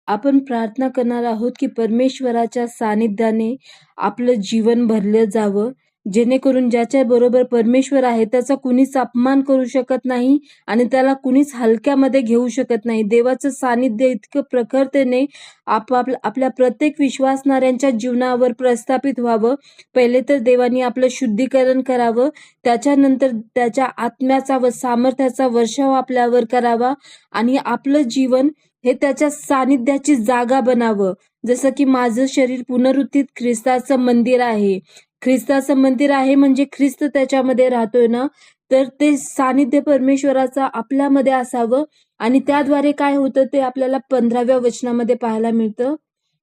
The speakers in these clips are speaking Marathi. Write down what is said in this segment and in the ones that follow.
आपण प्रार्थना करणार आहोत की परमेश्वराच्या सानिध्याने आपलं जीवन भरलं जावं, जेणेकरून ज्याच्या बरोबर परमेश्वर आहे त्याचा कुणीच अपमान करू शकत नाही आणि त्याला कुणीच हलक्यामध्ये घेऊ शकत नाही. देवाचं सानिध्य इतकं प्रखरतेने आपल्या प्रत्येक विश्वासणाऱ्यांच्या जीवनावर प्रस्थापित व्हावं. पहिले तर देवानी आपलं शुद्धीकरण करावं, त्याच्यानंतर त्याच्या आत्म्याचा व सामर्थ्याचा वर्षाव आपल्यावर करावा आणि आपलं जीवन हे त्याच्या सानिध्याची जागा बनावं. जसं की माझं शरीर पुनरुत्थित ख्रिस्ताचं मंदिर आहे. ख्रिस्ताचं मंदिर आहे म्हणजे ख्रिस्त त्याच्यामध्ये राहतोय ना, तर ते सानिध्य परमेश्वराचं आपल्यामध्ये असावं आणि त्याद्वारे काय होतं ते आपल्याला 15व्या वचनामध्ये पाहायला मिळतं.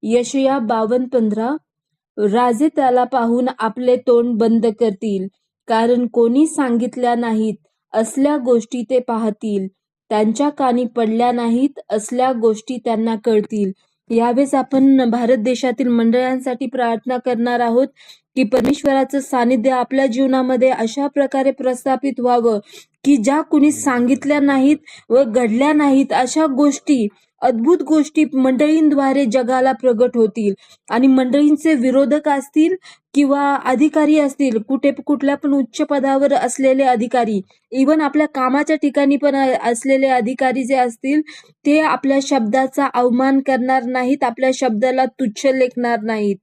यशया 52:15, राजे त्याला पाहून आपले तोंड बंद करतील, कारण कोणी सांगितल्या नाहीत असल्या गोष्टी ते पाहतील, त्यांच्या कानी पडल्या नाहीत असल्या गोष्टी त्यांना कळतील. यावेळेस आपण भारत देशातील मंडळांसाठी प्रार्थना करणार आहोत की परमेश्वराचं सानिध्य आपल्या जीवनामध्ये अशा प्रकारे प्रस्थापित व्हावं की ज्या कुणी सांगितल्या नाहीत व घडल्या नाहीत अशा गोष्टी, अद्भुत गोष्टी मंडळींद्वारे जगाला प्रगट होतील आणि मंडळींचे विरोधक असतील किंवा अधिकारी असतील, कुठल्या पण उच्च पदावर असलेले अधिकारी, इवन आपल्या कामाच्या ठिकाणी पण असलेले अधिकारी जे असतील ते आपल्या शब्दाचा अवमान करणार नाहीत, आपल्या शब्दाला तुच्छ लेखणार नाहीत.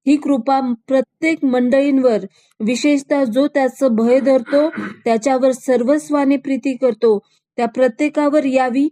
ही कृपा प्रत्येक मंडळींवर, विशेषतः जो त्याचं भय धरतो, त्याच्यावर सर्वस्वाने प्रीती करतो, त्या प्रत्येकावर यावी